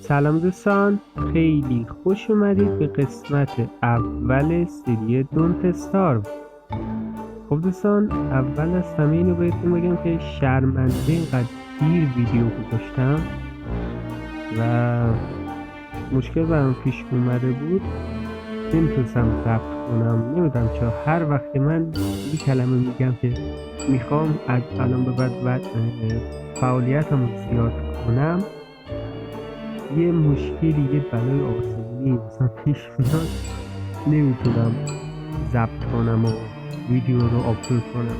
سلام دوستان، خیلی خوش اومدید به قسمت اول سری دونت استارو. خب دوستان، اول از همه اینو بهتون بگم که شرمنده اینقدر دیر ویدیو گذاشتم و مشکل برام پیش اومده بود، نمیتونستم ضبط کنم. نمیدونم چرا هر وقت که من این کلمه میگم که میخوام از الان به بعد فعالیتمو زیاد کنم، یه مشکلی، یه بلای آسمونی مثلا پیش میاد، نمیتونم ضبط کنم و ویدیو رو آپلود کنم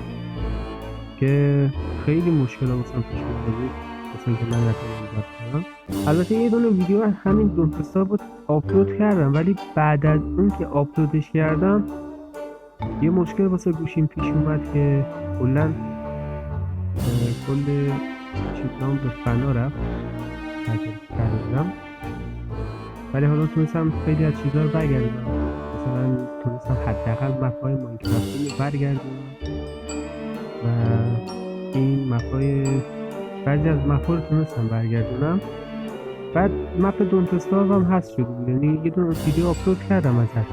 که خیلی مشکل مثلا پیش اومده بود، مثلا که من نتونم ضبط کنم. البته یه دونه ویدیو همین دونتستا بود آپلود کردم، ولی بعد از اون که آپلودش کردم یه مشکل واسه گوشیم پیش اومد که کلا کل چیزام به فنا رفت کردم. ولی حالا تونستم خیلی از چیزها رو برگردونم، مثلا تونستم حداقل مپ‌های ماینکرافتی رو برگردونم و این مپ‌های بعضی از مپ‌ها رو تونستم برگردونم. بعد مپ دونت استارو هم هست شده بود، یعنی یه دونه ویدیو آپلود کردم ازش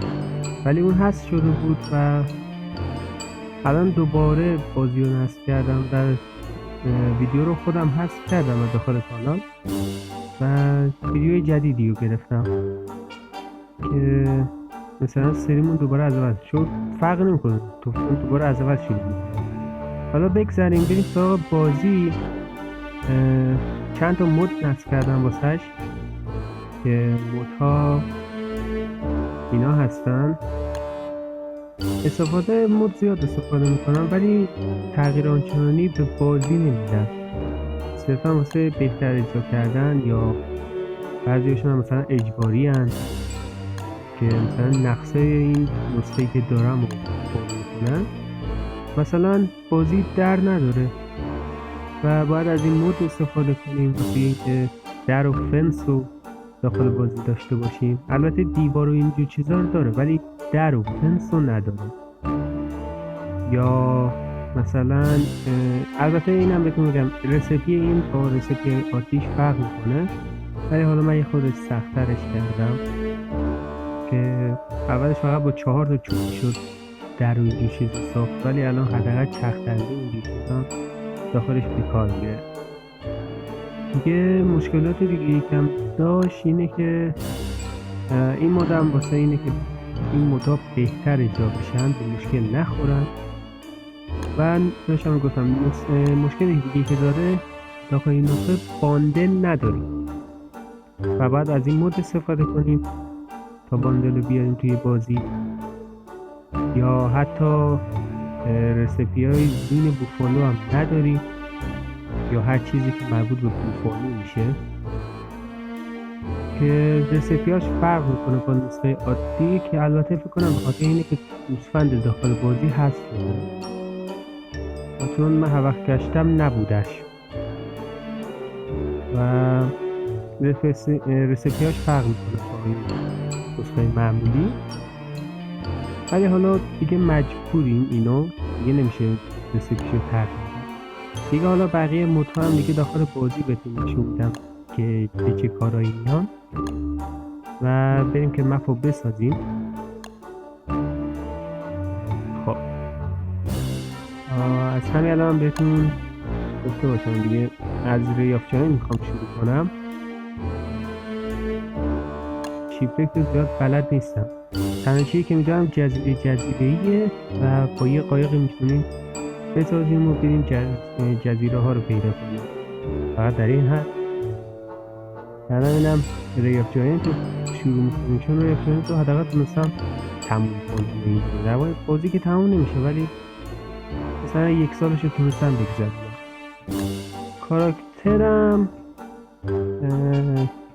ولی اون هست شده بود و الان دوباره بازی رو نصب کردم و ویدیو رو خودم حذف کردم از داخل کانال و ویدیوی جدیدی رو گرفتم که مثلا سریمون دوباره از اول شد. فرق نمیکنه، تو دوباره از اول شروع میکنه. حالا بگذاریم بریم سراغ بازی. چند تا مود نصب کردم واسش که مودها اینا هستن. استفاده مود زیاد استفاده میکنم ولی تغییر آنچنانی به بازی نمیدم، صرفا واسه بهتر اجرا کردن، یا بعضیشون هم مثلا اجباری هن که مثلا نقصه این نسخه‌ای که دارم رو پر میکنن. مثلا بازی در نداره و باید از این مود استفاده کنیم واسه اینکه در و فنس رو داخل بازی داشته باشیم. البته دیوار و اینجور چیزا رو داره ولی در و فنس رو نداره. یا مثلا البته اینم بهتون میگم رسیپی این با رسیپی آتیش فرق میکنه، ولی حالا من یه خود سخت‌ترش کردم که اولش فقط با 4 تا چوب شد در و اینجور چیزا ساخت، ولی الان حداقل چرخ‌دنده اینجور چیزا داخلش بیکار میره. دیگه مشکلات دیگه یکم داشت اینه که این مودم واسه اینه که این مودا بهتر اجرا بشن، به مشکل نخورن. و داشتم گفتم مشکل دیگه که داره، داخل این نسخه باندل نداریم و بعد از این مود استفاده کنیم تا باندل رو بیاریم توی بازی. یا حتی رسیپی های زین بوفالو هم نداریم، یا هر چیزی که مربوط به بوفالو میشه که رسیپیاش فرق میکنه با نسخه عادی، که البته فکر کنم بخاطر اینه که گوسفند داخل بازی هست و چون من هر وقت گشتم نبودش و رسیپیاش فرق میکنه با این نسخه معمولی. ولی حالا دیگه مجبوریم اینو، دیگه نمیشه رسیپیشو تغییر بدیم دیگه. حالا بقیه مودها هم دیگه داخل بازی بهتون نشون میدم که چه کارایی میان و بریم که مپ رو بسازیم. خب از همین الان بهتون گفته باشم دیگه، از ریاکشن میخوام شروع کنم. شیپلکت زیاد بلد نیستم، تنها چیزی که میدونم جزیره‌ایه و با یه قایق میتونیم بسازیم و بریم جزیره ها رو پیدا کنیم. فقط در این حد. الان اینم ریاف جاینت رو شروع میکنیم، چون ریاف جاینت رو حداقل تونستم تموم کنم. در واقع بازی که تموم نمیشه ولی مثلا 1 سالش رو تونستم بگذرونم.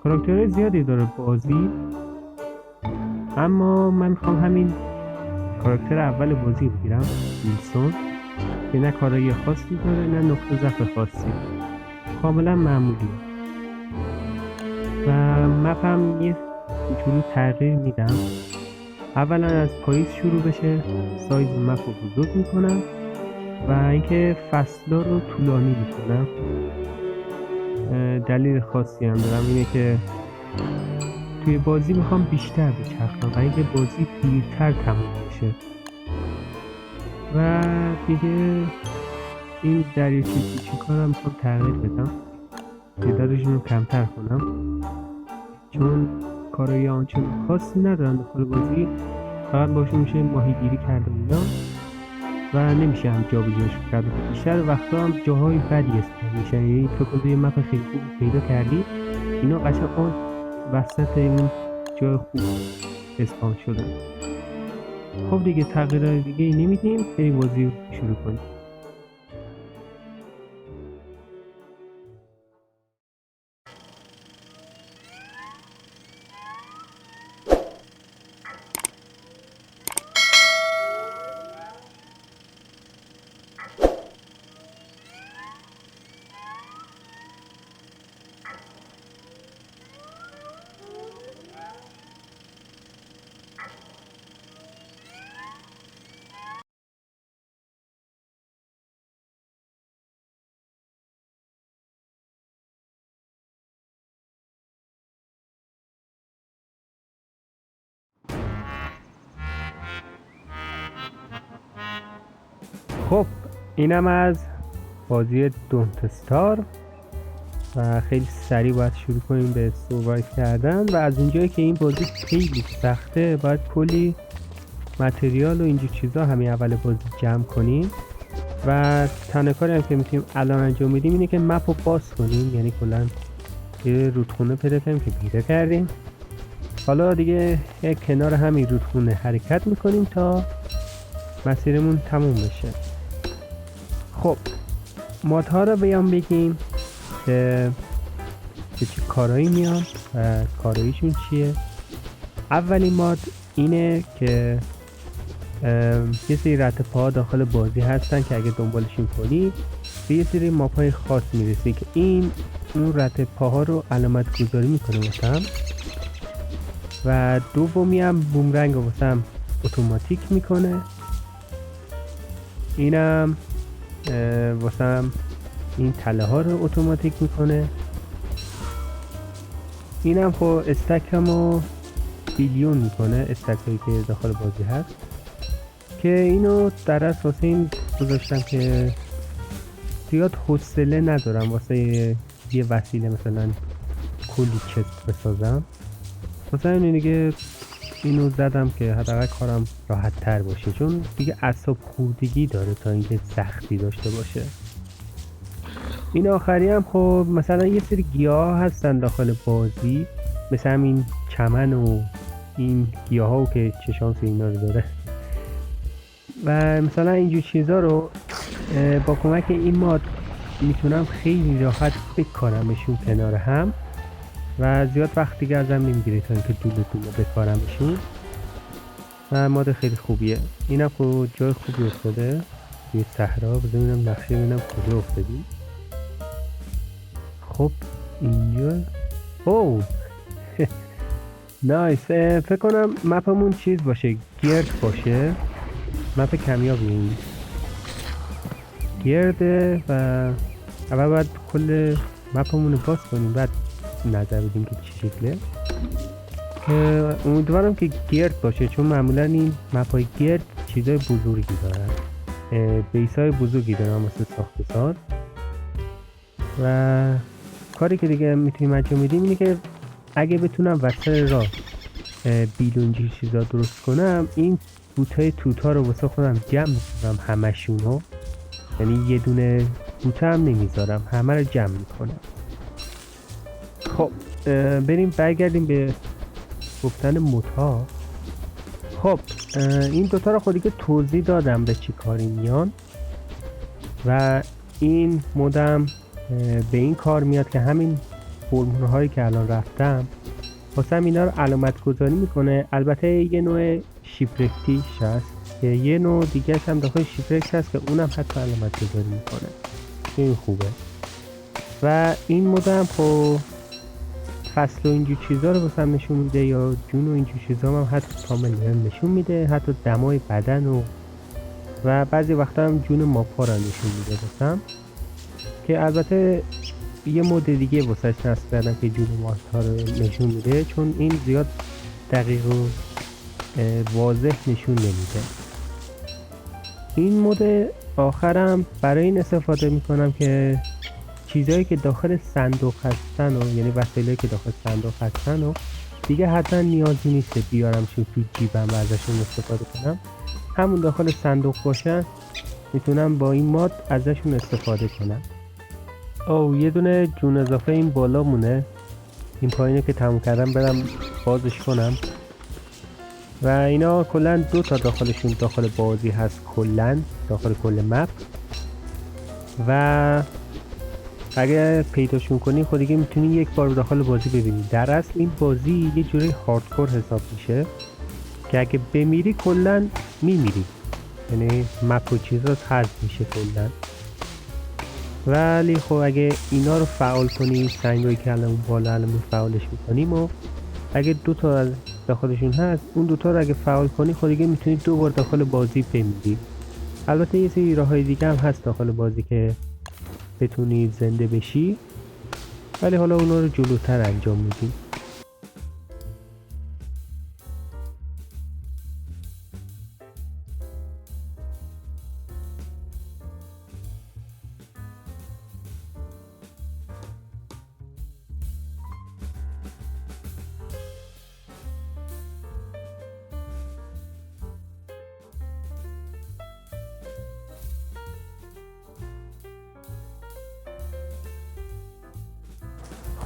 کاراکترهای زیادی داره بازی، اما من میخوام همین کاراکتر اول بازی رو بگیرم، ویلسون، که نه کارایی خاصی داره نه نقطه ضعف خاصی، کاملا معمولیه. و مپم یه کوچولو تغییر میدم. اولا از پاییز شروع بشه سایز مپ رو بزرگ میکنم و اینکه فصلا رو طولانی میکنم. دلیل خاصی هم دارم، اینه که توی بازی میخوام بیشتر بچرخم برای اینکه بازی دیرتر تموم بشه و دیگه این دریاچه کوچیکا رو میخوام تغییر بدم، تعدادشون رو کمتر کنم چون کارای آنچنان خاصی ندارن داخل بازی، فقط باشون میشه ماهیگیری کرد و اینا و نمیشه هم جابجاش کرد. بیشتر وقتا هم جاهای بدی اسپان میشن، یعنی تو کل یه مپ خیلی خوب پیدا کردی اینا قشنگ آن وسط این جای خوب اسپان شدن. خب دیگه تغییرات دیگه نمیدیم، بریم بازی رو شروع کنیم. خب اینم از بازی دونت استار و خیلی سریع باید شروع کنیم به سروایو کردن و از اونجایی که این بازی خیلی سخته باید کلی متریال و اینجور چیزا همین اول بازی جمع کنیم و تنها کاری هم که میتونیم الان انجام بدیم اینه که مپ رو باز کنیم، یعنی کلا یه رودخونه پیدا کنیم که پیدا کردیم. حالا دیگه کنار همین رودخونه حرکت میکنیم تا مسیرمون تموم بشه. خب مادها رو بیام بگیم که چه کارهایی میان و کارهایشون چیه. اولین ماد اینه که یه سری رد پاها داخل بازی هستن که اگه دنبالشون کنی به یه سری ماپای خاص میرسی که این اون رد پاها رو علامت گذاری میکنه واسم. و دومی هم بومرنگ رو واسم اتوماتیک میکنه، اینم واسم این تله ها رو اتوماتیک میکنه. اینم خب استکمو بیلیون میکنه، استک هایی که داخل بازی هست که اینو در اصل واسه این گذاشتم که زیاد حوصله ندارم واسه یه وسیله مثلا کلی چست بسازم، واسه این دیگه اینو زدم که حداقل کارم راحت تر باشه چون دیگه اعصاب خوردگی داره تا اینکه سختی داشته باشه. این آخری هم خب مثلا یه سری گیاه هستن داخل بازی مثل همین چمن و این گیاه ها که چشانس اینا رو داره و مثلا اینجور چیزا رو با کمک این ماد میتونم خیلی راحت بکارمشون کنار هم و زیاد وقت دیگه ازم نمیگیره تا اینکه دونه بکارمشون و ماد خیلی خوبیه. اینم خب جای خوبی افتاده توی صحرا، ببینم نقشه ببینم کجا افتادی. خب اینجا اوه نایس. فکر کنم مپمون چیز باشه، گرد باشه، مپ کمیابی این گرده و اول باید کل مپمون رو باز کنیم بعد نظر بدیم که چی شکله. امیدوارم که گرد باشه چون معمولا این مپای گرد چیزای بزرگی دارن، بیسای بزرگی دارن مثل ساخت ساز و کاری که دیگه میتونیم انجام بدیم اینه که اگه بتونم وسط راه بیلونجی چیزا درست کنم این بوتای توتا رو واسه خودم جمع میکنم همشونو، یعنی یه دونه بوته هم نمیذارم، همه رو جمع میکنم. خب بریم برگردیم به گفتن موتا. خب این دوتا رو خودی که توضیح دادم به چی کاری میان و این مودم به این کار میاد که همین فرمول هایی که الان رفتم واسه اینا رو علامت گذاری میکنه. البته یه نوع شیفرکتیش هست که یه نوع دیگه هم داخل شیفرکت هست که اونم حتی علامت گذاری میکنه، این خوبه. و این مودم خب فصل و اینجور چیزا رو واسه نشون میده یا جون و اینجور چیزا هم حتی کامل نشون میده، حتی دمای بدن و بعضی وقتا هم جون ماپا رو نشون میده واسم که البته یه مود دیگه واسش نصب کردم که جون ماه‌ها رو نشون میده، چون این زیاد دقیق و واضح نشون نمیده. این مود آخرم برای این استفاده میکنم که چیزهایی که داخل صندوق هستن و یعنی وسایلی که داخل صندوق هستن و دیگه حتما نیازی نیست بیارمشون تو جیبم و ازشون استفاده کنم، همون داخل صندوق باشن میتونم با این مود ازشون استفاده کنم. یه دونه جون اضافه این بالا مونه، این پایینه که تموم کردم برم بازش کنم. و اینا کلا 2 تا داخلشون داخل بازی هست، کلا داخل کل مپ. و اگه پیداشون کنی خود دیگه میتونی یک بار داخل بازی ببینی. در اصل این بازی یه جوری هاردکور حساب میشه که اگه بمیری کلا میمیری، یعنی مپ و چیزات حذف میشه کلا. ولی خب اگه اینا رو فعال کنی، سنگایی که الان بالا الان فعالش میکنیم و اگه 2 تا از داخلشون هست، اون 2 تا رو اگه فعال کنی خود دیگه میتونی 2 بار داخل بازی بمیری. البته یه سری راههای دیگه هم هست داخل بازی که بتونی زنده بشی، ولی حالا اونا رو جلوتر انجام میدیم.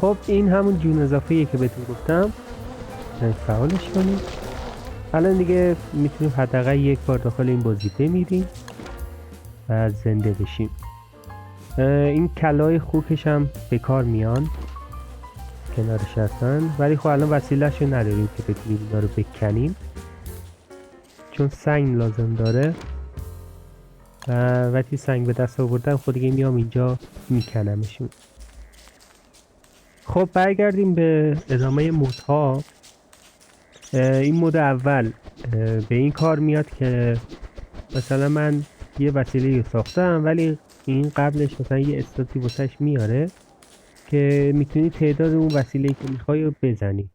خب این همون جون اضافه‌ایه که بهتون گفتم، فعالش کنیم. الان دیگه میتونیم حداقل یک بار داخل این بازی بمیریم و زنده بشیم. این کلای خوکش هم به کار میان کنارش هستن، ولی خب الان وسیله‌اش رو نداریم که بتونیم اینا رو بکنیم، چون سنگ لازم داره. و وقتی سنگ به دست آوردم خود دیگه میام اینجا میکنمشون. خب برگردیم به ادامه مودها. این مود اول به این کار میاد که مثلا من یه وسیله رو ساختم، ولی این قبلش مثلا یه استاتی واسش میاره که میتونی تعداد اون وسیله‌ای که میخوای رو بزنی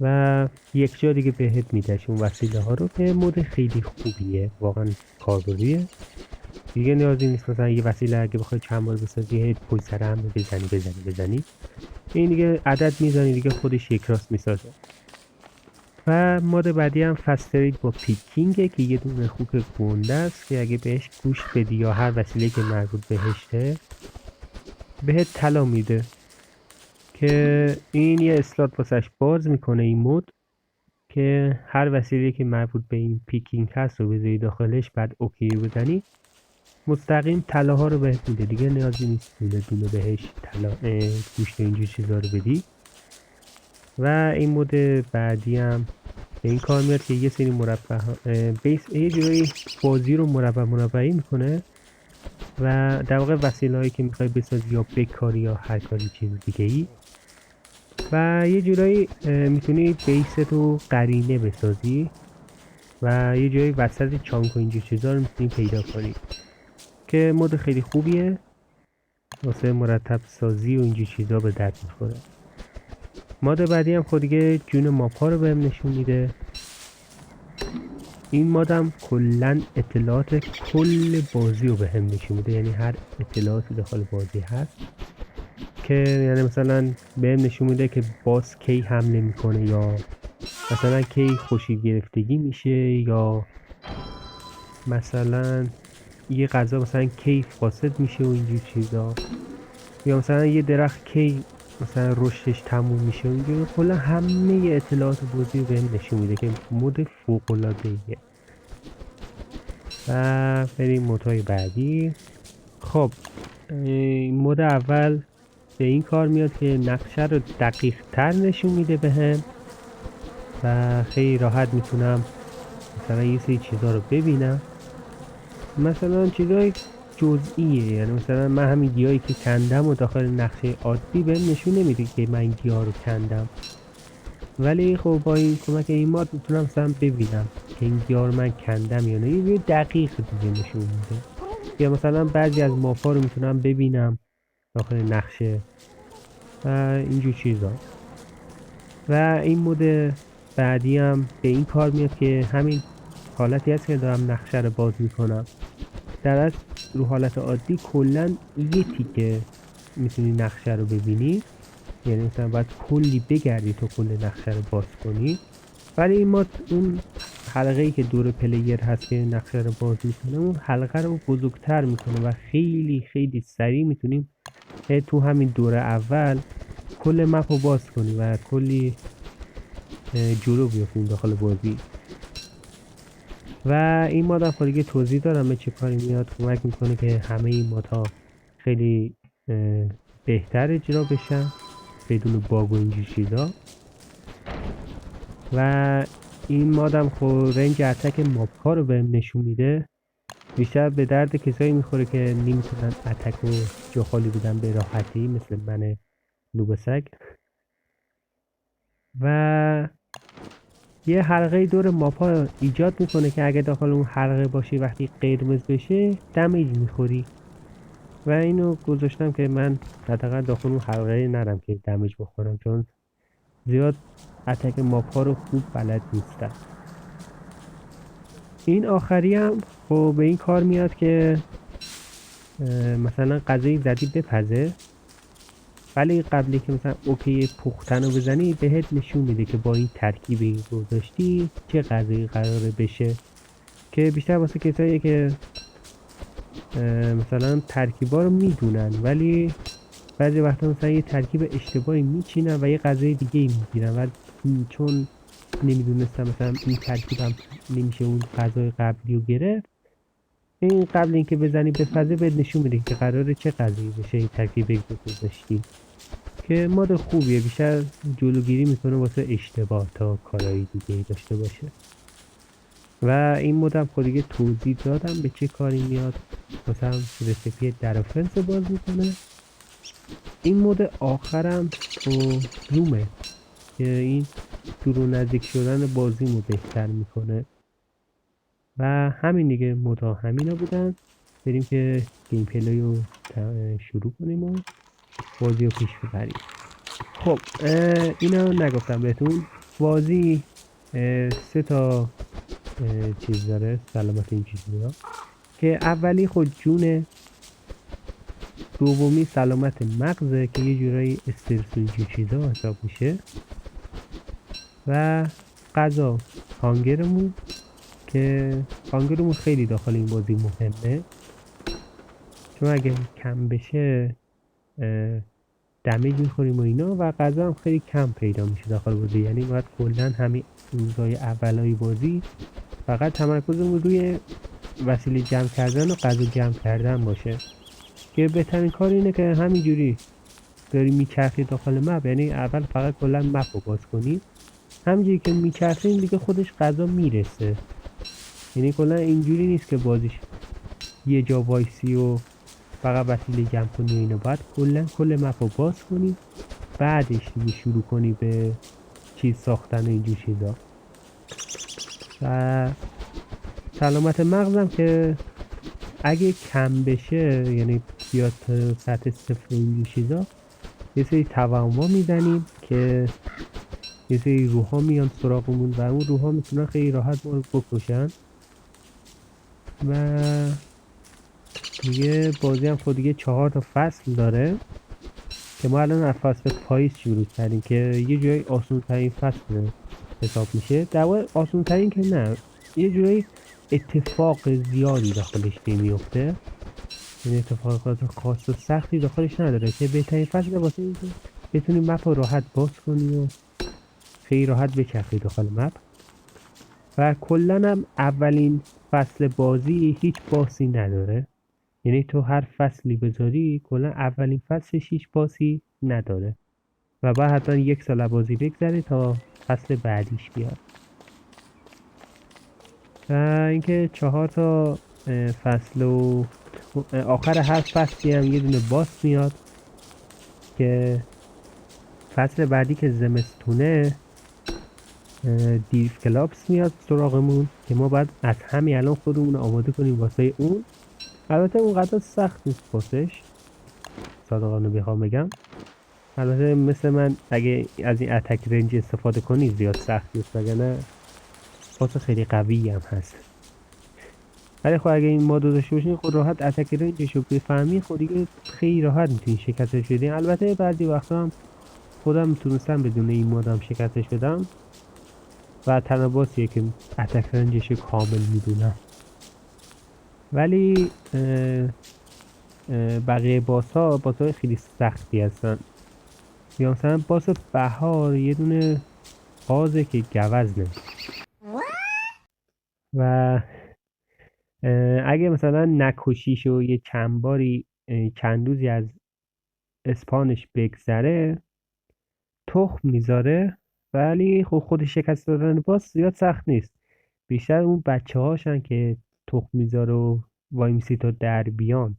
و یک جا دیگه بهت میدهش اون وسیله ها رو، که مود خیلی خوبیه، واقعا کاربردیه. دیگه نیازی نیست مثلا یه وسیله اگه بخوای چند بار بسازی پشت سر هم بزنی. این دیگه عدد میزنی دیگه خودش یک راست میسازه. و مود بعدی هم فسترید با پیکینگه که یه دونه خوک گنده است که اگه بهش گوش بدی یا هر وسیله که مربوط بهشه بهت طلا میده، که این یه اسلات واسش باز میکنه این مود، که هر وسیله که مربوط به این پیکینگ هست رو بذاری داخلش، بعد اوکی بزنی مستقیم طلاها رو بهت میده. دیگه نیازی نیست دونه بهش طلا گوشت اینجور چیزا رو بدی. و این مود بعدی هم به این کار میاد که یه سری مربع بیس یه جوری بازی رو مربعی میکنه و در واقع وسیله هایی که میخوای بسازی یا بکاری یا هر کاری چیز دیگه ای، و یه جورایی میتونی بیست رو قرینه بسازی و یه جایی وسط چانک و اینجور چیزا رو میتونی پیدا کنی، که مود خیلی خوبیه واسه مرتب سازی و اینجور چیزا به درد میخوره. مود بعدی هم خود دیگه جون ماپا رو بهم نشون میده. این مودم کلا اطلاعات کل بازی رو بهم نشون میده، یعنی هر اطلاعاتی داخل بازی هست، که یعنی مثلا بهم نشون میده که باس کی حمله میکنه، یا مثلا کی خوشی گرفتگی میشه، یا مثلا یه غذا مثلا کی فاسد میشه و اینجور چیزا، یا مثلا یه درخت کی مثلا رشدش تموم میشه. اینجور کلا همه اطلاعات بازی رو بهم نشون میده که مود فوق العاده ایه. و بریم مودهای بعدی. خب مود اول به این کار میاد که نقشه رو دقیق تر نشون میده بهم و خیلی راحت میتونم مثلا یه سری چیزا رو ببینم، مثلا چیزای جزئیه، یعنی مثلا من همین گیاهی که کندم و داخل نقشه عادی بهم نشون نمیده که من گیاه رو کندم، ولی خب با این کمک این ماد میتونم مثلا ببینم که این گیاه رو من کندم یا نه. یه دقیق دیگه نشون میده. یا مثلا بعضی از ماپا رو میتونم ببینم داخل نقشه و اینجور چیزا. و این مود بعدی هم به این کار میاد که همین حالتی هست که دارم نقشه رو باز میکنم، در از رو حالت عادی کلا یه تیکه میتونی نقشه رو ببینی، یعنی مثلا باید کلی بگردی تا کل نقشه رو باز کنی. ولی این ماد اون حلقه ای که دور پلیر هست که نقشه رو باز میکنه، اون حلقه رو بزرگتر میکنه و خیلی خیلی سریع میتونیم تو همین دور اول کل مپ رو باز کنیم و کلی جلو بیافتیم داخل بازی. و این ماد هم دیگه توضیح دادم به چه کاری میاد، کمک میکنه که همه این مادها خیلی بهتر اجرا بشن بدون باگ و اینجور چیزا. و این مادم خب رنج اتک ماب ها رو بهم نشون میده، بیشتر به درد کسایی میخوره که نمیتونن اتک و جا خالی بدن به راحتی مثل من نوبسگ. و یه حلقه دور ماب ها ایجاد میکنه که اگه داخل اون حلقه باشی وقتی قرمز بشه دمیج میخوری، و اینو گذاشتم که من حداقل داخل اون حلقه نرم که دمیج بخورم، چون زیاد اتک ماب ها رو خوب بلد نیستم. این آخری هم خب به این کار میاد که مثلا غذای زدی بپزه، ولی قبلی که مثلا اوکی پختن رو بزنی بهت نشون میده که با این ترکیبی گذاشتی چه غذایی قراره بشه، که بیشتر واسه کسایی که مثلا ترکیبا رو میدونن ولی بعضی وقتا مثلا یه ترکیب اشتباهی میچینن و یه غذای دیگه ای میگیرن و چون نمیدونستم مثلا این ترکیبم نمیشه اون غذای قبلی رو گرفت، این قبل اینکه بزنی به فضا بهت نشون میده که قراره چه غذایی بشه این ترکیبی که گذاشتی، که ماد خوبیه، بیشتر جلوگیری میکنه واسه اشتباه تا کارهای دیگه داشته باشه. و این مودم خود دیگه توضیح دادم به چه کاری میاد، مثلا رسیپی در فرنس باز میکنه. این مود آخرم تو زومه که این دور نزدیک شدن بازیمو بهتر میکنه. و همین دیگه، مدا همینا بودن. بریم که گیم پلی رو شروع کنیم و بازی رو پیش ببریم. خب اینا نگفتم بهتون، بازی 3 تا چیز داره، سلامت این چیزا که اولی خود جونه، دومی سلامت مغزه که یه جورایی استرس و اینجور چیزا حساب میشه، و غذا هانگرمون که هانگرمون خیلی داخل این بازی مهمه، چون اگه کم بشه دمیج میخوریم و اینا، و غذا هم خیلی کم پیدا میشه داخل بازی، یعنی باید کلا همین روزهای اولای بازی فقط تمرکزمون روی وسیله جمع کردن و غذا جمع کردن باشه، که بهترین کار اینه که همینجوری داری میچرخی داخل مپ، یعنی اول فقط کلا مپ رو باز کنی، همینجوری که میچرخیم دیگه خودش غذا میرسه، یعنی کلا اینجوری نیست که بازیش یه جا وایسی و فقط وسیله جمع کنی و اینو، باید کل مپ رو باز کنی بعدش دیگه شروع کنی به چیز ساختن و اینجور چیزا. و سلامت مغزم که اگه کم بشه، یعنی بیاد سطح صفر اینجور چیزا، یه سری توانما میزنیم که یه سری روحا میان سراغمون و اون روحا میتونن خیلی راحت ما رو بکشن. و دیگه بازی هم خود دیگه 4 تا فصل داره که ما الان از فصل پاییز شروع کردیم که یه جورایی آسون ترین فصل حساب میشه، در واقع آسون ترین که نه، یه جورایی اتفاق زیادی داخلش نمیفته، این اتفاقات خاص و سختی داخلش نداره، که بهترین فصل واسه اینکه بتونی مپ رو راحت باز کنی و خیلی راحت بچرخی داخل مپ. و کلا هم اولین فصل بازی هیچ باسی نداره، یعنی تو هر فصلی بذاری کلا اولین فصلش هیچ باسی نداره و بعد حتما 1 سال بازی بگذره تا فصل بعدیش بیاد. و اینکه 4 تا فصل و آخر هر فصلی هم یه دونه باس میاد، که فصل بعدی که زمستونه دیو کلابس میاد سراغمون که ما باید از همین الان خودمون آماده کنیم واسه اون. البته اون قدر سخت نیست باسش، صادقانه بخوام بگم. البته مثل من اگه از این اتک رنج استفاده کنی زیاد سخت نیست، وگرنه باس خیلی قوی هم هست. ولی خب اگه این مادو داشته باشین خود راحت اتک رنجش رو بفهمی، خود دیگه خیلی راحت میتونی شکستش بدین. البته بعضی وقتا هم خودم میتونستم بدون این مادم شکستش بدم و تنها باسیه که اتک رنجش کامل میدونم. ولی بقیه باس های خیلی سختی هستن. یا مثلا باس بهار یه دونه قازه که گوزنه و اگه مثلا نکشیش و یه چند باری چند روزی از اسپانش بگذره تخم میذاره. ولی خب خود شکست دادن باس زیاد سخت نیست، بیشتر اون بچه هاشن که تخم میذاره و وای میسی تا در بیان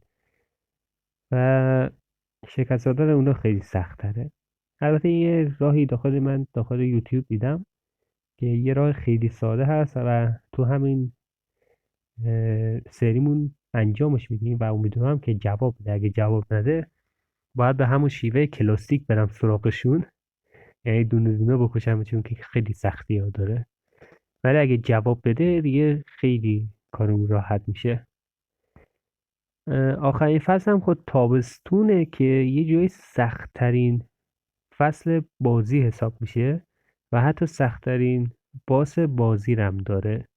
و شکست دادن اونا خیلی سخت تره. البته یه راهی داخل یوتیوب دیدم که یه راه خیلی ساده هست و تو همین سریمون انجامش میدیم و امیدوارم که جواب بده. اگه جواب نده باید به همون شیوه کلاسیک برم سراغشون، یعنی دونه دونه بکشم چون که خیلی سختی ها داره. ولی اگه جواب بده دیگه خیلی کارمون راحت میشه. آخرین فصل هم خود تابستونه که یه جای سخت ترین فصل بازی حساب میشه و حتی سخت ترین باس بازی رم داره.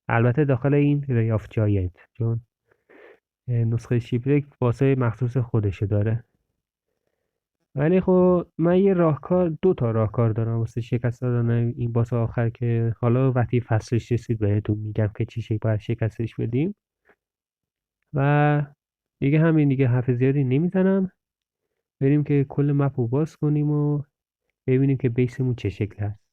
البته داخل این ری آف جاینت، چون نسخه شیپرک باسای مخصوص خودشه داره. ولی خب من یه راهکار، 2 تا راهکار دارم واسه شکست دادن این باس آخر که حالا وقتی فصلش رسید بهتون میگم که چی شکل باید شکستش بدیم. و دیگه همین دیگه، حرف زیادی نمیزنم، بریم که کل مپ رو باز کنیم و ببینیم که بیسمون چه شکل هست.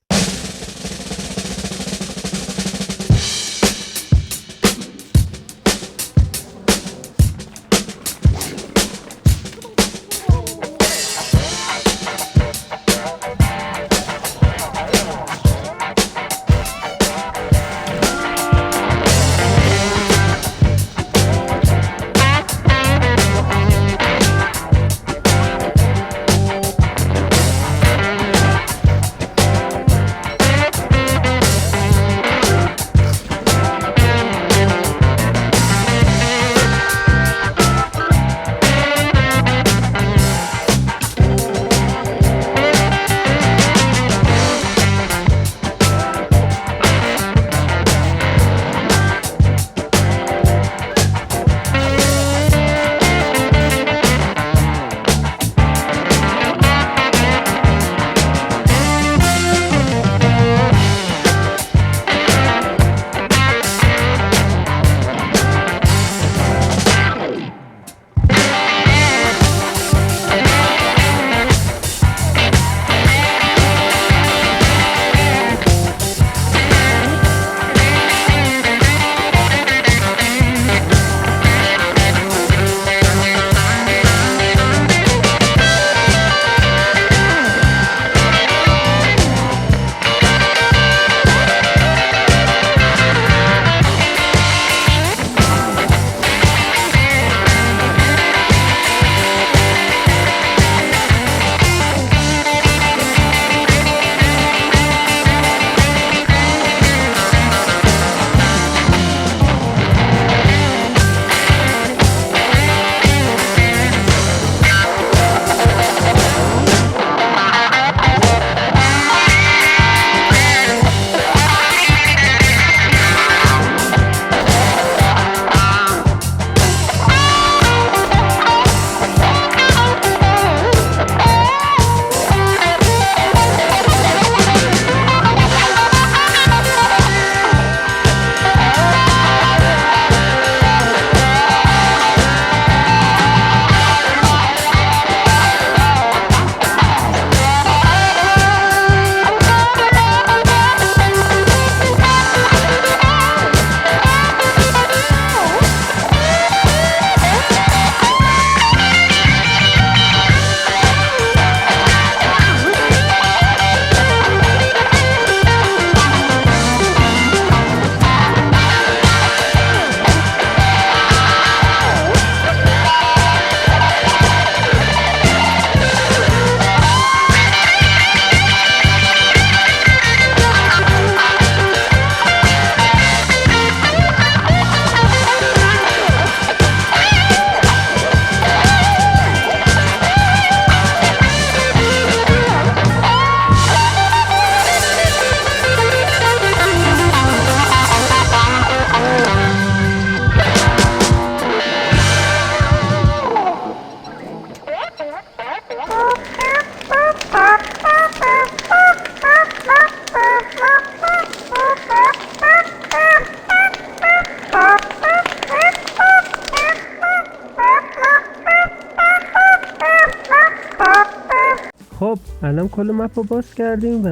الان کل مپ رو باز کردیم و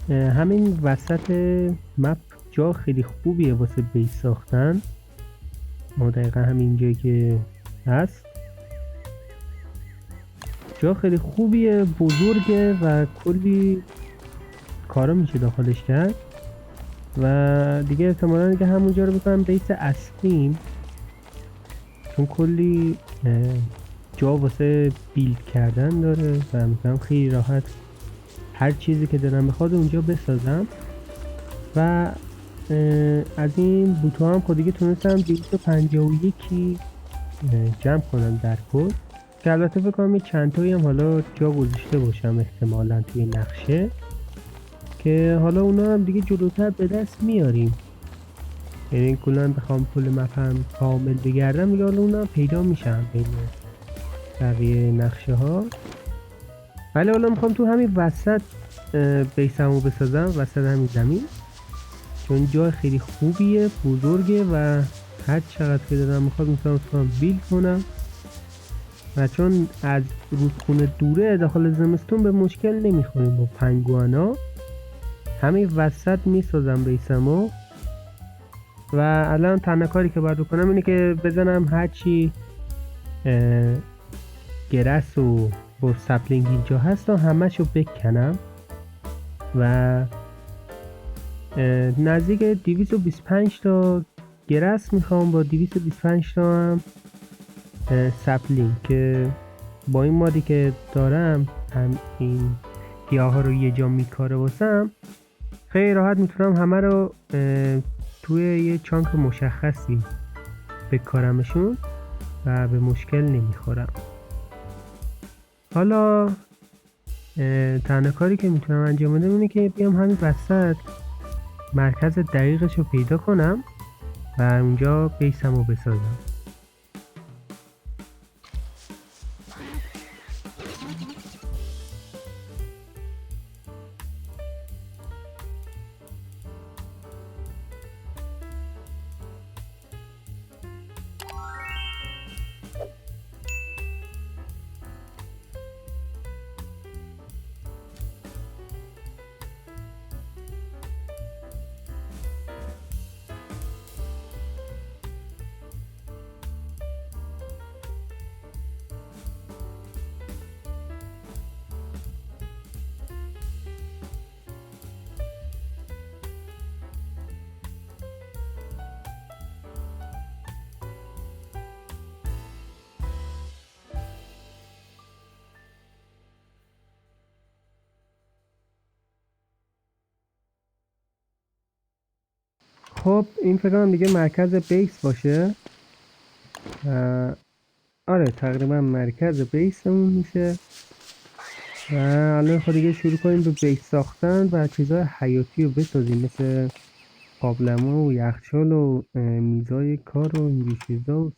همین وسط مپ جا خیلی خوبیه واسه بیس ساختن. ما دقیقا همین جایی که هست جا خیلی خوبیه، بزرگه و کلی کارا میشه داخلش کرد و دیگه احتمالا دیگه همونجا رو بکنم بیس اصلیم، چون کلی جا واسه بیلد کردن داره و میتونم خیلی راحت هر چیزی که دلم بخواد اونجا بسازم. و از این بوتو هم خود دیگه تونستم 251 جمع کنم در کل، که البته فکر کنم چند تایی هم حالا جا گذاشته باشم احتمالا توی نقشه، که حالا اونا هم دیگه جلوتر به دست میاریم. یعنی کلا بخوام کل مپ هم کامل بگردم دیگه حالا اونا هم پیدا میشن بین بقیه نقشه ها. ولی حالا میخوام تو همین وسط بیسمو بسازم، وسط همین زمین، چون جای خیلی خوبیه، بزرگه و هر چقدر که دارم میخواد میتونم بیلد کنم و چون از رودخونه دوره داخل زمستون به مشکل نمیخوریم با پنگوانا. همین وسط میسازم بیسمو و الان تنها کاری که باید بکنم اینه که بزنم هرچی گرس و با سپلینگ اینجا هست و همه شو بکنم و نزدیک 225 تا گرس میخوام با 225 تا هم سپلینگ، که با این مادی که دارم هم این گیاه ها رو یه جا میکاره واسم خیلی راحت میتونم همه رو توی یه چانک مشخصی بکارمشون و به مشکل نمیخورم. حالا تنها کاری که میتونم انجام بدم اینه که بیام همین وسط مرکز دقیقش رو پیدا کنم و اونجا بیسم رو بسازم. خب این فکر کنم دیگه مرکز بیس باشه. آره تقریبا مرکز بیسمون میشه و الان خود دیگه شروع کنیم به بیس ساختن و چیزای حیاتی رو بسازیم، مثل قابلمه و یخچال و میزای کار و اینجور چیزا و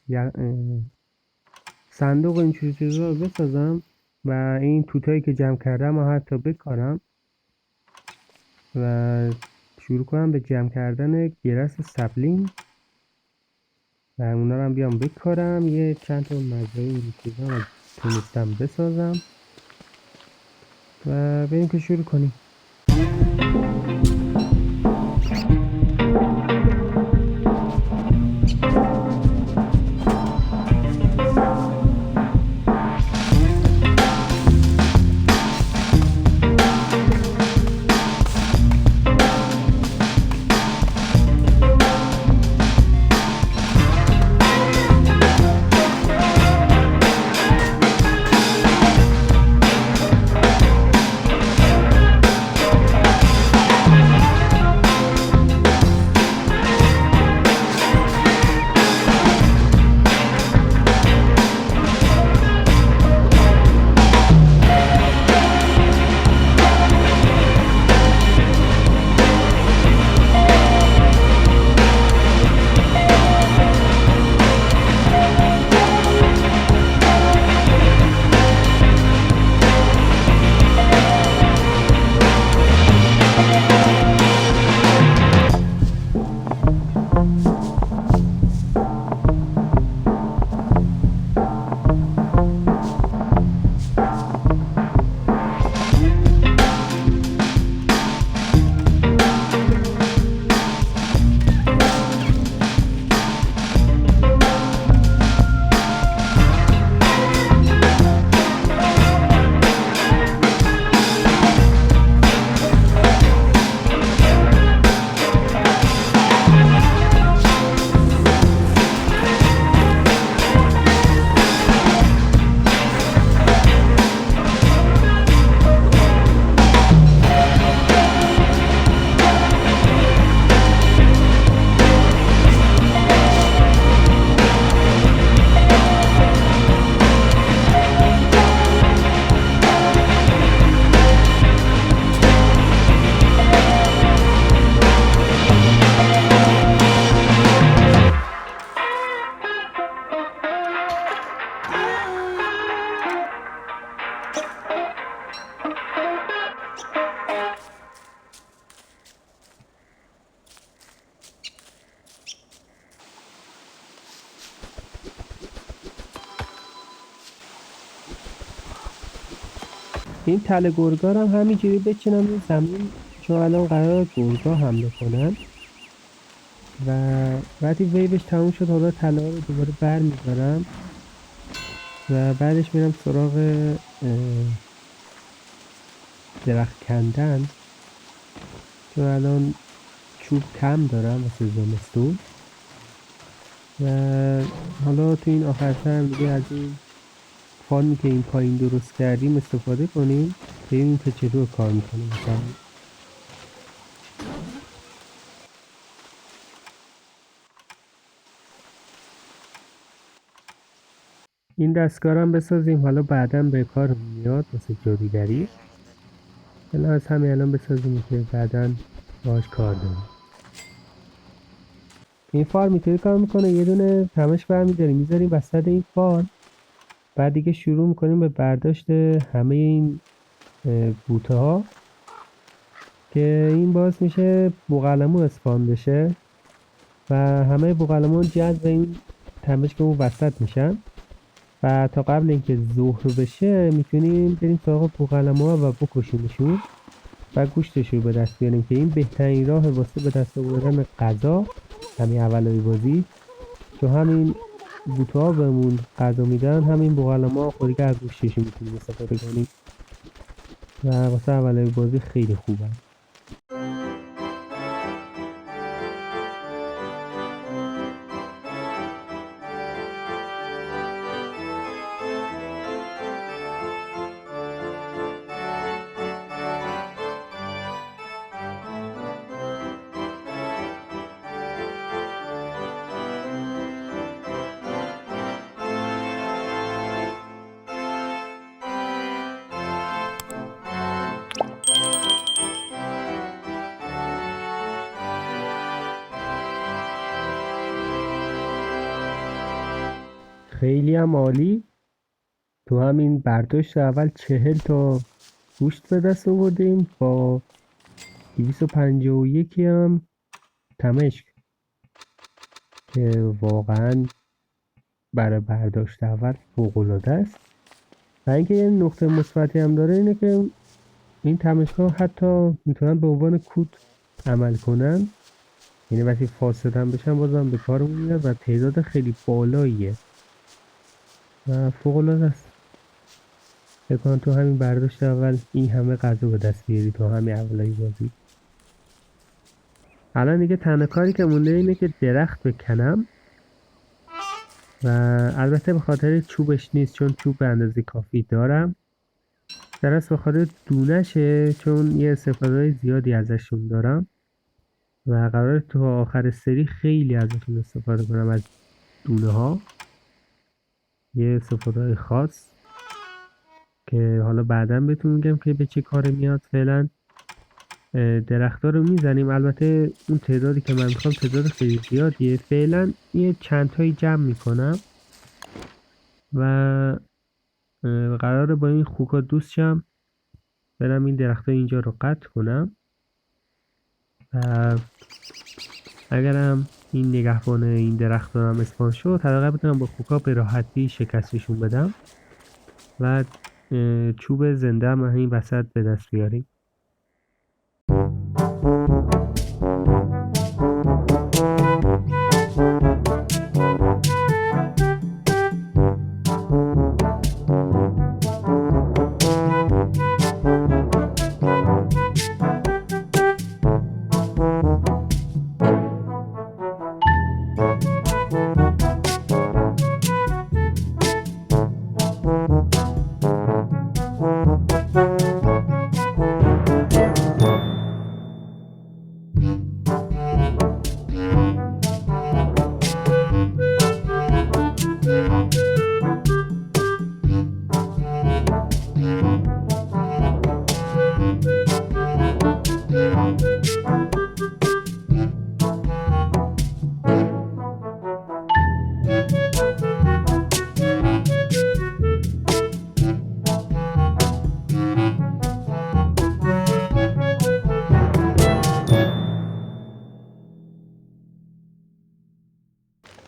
صندوق و اینجور چیزا رو بسازم و این توتایی که جمع کردم و حتی بکارم و شروع کنم به جمع کردن گرس سپلینگ و اونا رو هم بیام بکارم. یه چند تا مزرعه اینجور چیزا رو تونستم بسازم و بریم که شروع کنیم. این تله گرگا رو هم همینجوری بچینم روی زمین، چون الان قرار گرگا حمله کنن و وقتی ویوش تموم شد حالا تله ها رو دوباره بر میدارم و بعدش میرم سراغ درخت کندن، چون الان چوب کم دارم واسه زمستون و حالا تو این آخر سر دیگه از این فانی که این پایین درست کردیم استفاده کنیم، ببینیم که چطور کار میکنه مثلا. این دستگاه بسازیم، حالا بعدا به کار میاد واسه جادوگری. حالا از همین الان بسازیم که بعدا باهاش کار داریم. این فار اینطوری کار میکنه، یه دونه تمش برمیداریم میذاریم وسط این فار، بعد دیگه شروع میکنیم به برداشت همه این بوته ها که این باعث میشه بوقلمون اسپان بشه و همه بوقلمون جذب این تمش که اون وسط میشن و تا قبل اینکه ظهر بشه میتونیم بریم سراغ بوقلمون و بکشیمشون و گوشتشون به دست بیاریم که این بهترین راه واسه به دست آوردن غذا همین اولای بازی، چون همین بوته ها بهمون غذا میدن، همین بوقلمون خوری که از گوشتشون میتونیم استفاده کنیم و واسه اولای بازی خیلی خوبه. خیلی هم عالی. تو همین برداشت اول 40 تا گوشت به دست آوردیم با 251 هم تمشک که واقعا برای برداشت اول فوق‌العاده است. و اینکه یه نقطه مثبتی هم داره اینه که این تمشک‌ها حتی میتونن به عنوان کود عمل کنن، یعنی وقتی فاسد هم بشن بازم به کارمون میاد و تعداد خیلی بالاییه و فوق‌العاده است. فکر کنم تو همین برداشت اول این همه غذا به دست بیاری تو همین اولای بازی. الان دیگه تنها کاری که مونده اینه که درخت بکنم و البته به خاطر چوبش نیست، چون چوب به اندازه کافی دارم، درست به خاطر دونشه، چون یه استفاده زیادی ازشون دارم و قراره تو آخر سری خیلی ازشون استفاده کنم، از دونه ها، یه استفاده خاص که حالا بعدا بهتون میگم که به چه کار میاد. فعلا درخت‌ها رو میزنیم، البته اون تعدادی که من میخوام تعداد خیلی زیادیه، فعلا یه چند تایی جمع میکنم و قراره با این خوکا دوست شم، برم این درخت‌ها اینجا رو قطع کنم و اگرم این نگهبان این درخت‌ها هم اسپان شد، حداقل بتونم با خوکا به راحتی شکستشون بدم و چوب زنده هم این وسط به دست بیاریم.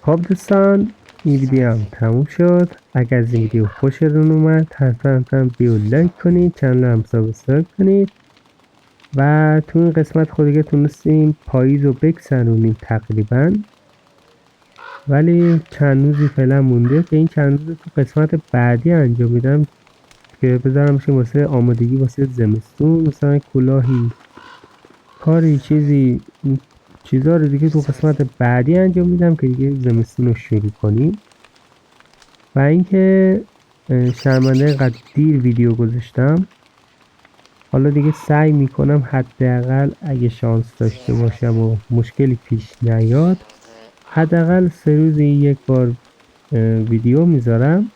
خب دوستان، این ویدیو هم تموم شد. اگر از این ویدیو خوشتون اومد حتما بیو لایک کنید، چنل هم سابسکرایب کنید و تو این قسمت خودگه تونستیم پاییز رو بگذرونیم تقریبا، ولی چند روزی فعلا مونده که این چند روز تو قسمت بعدی انجام میدم که بذارم بشه واسه آمادگی واسه زمستون، مثلا کلاهی، کاری، چیزا رو دیگه تو قسمت بعدی انجام میدم که دیگه زمستون رو شروع کنیم. و اینکه شرمنده اینقدر دیر ویدیو گذاشتم، حالا دیگه سعی میکنم حداقل اگه شانس داشته باشم و مشکلی پیش نیاد حداقل 3 روزی یک بار ویدیو میذارم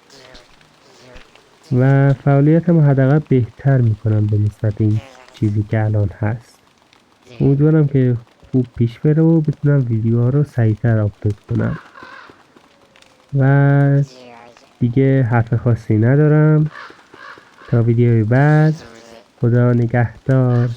و فعالیتم حداقل بهتر میکنم به نسبت این چیزی که الان هست. امیدوارم که خوب پیش بره و بتونم ویدیوها رو سریعتر آپلود کنم و دیگه حرف خاصی ندارم. تا ویدیوی بعد، خدا نگهدار.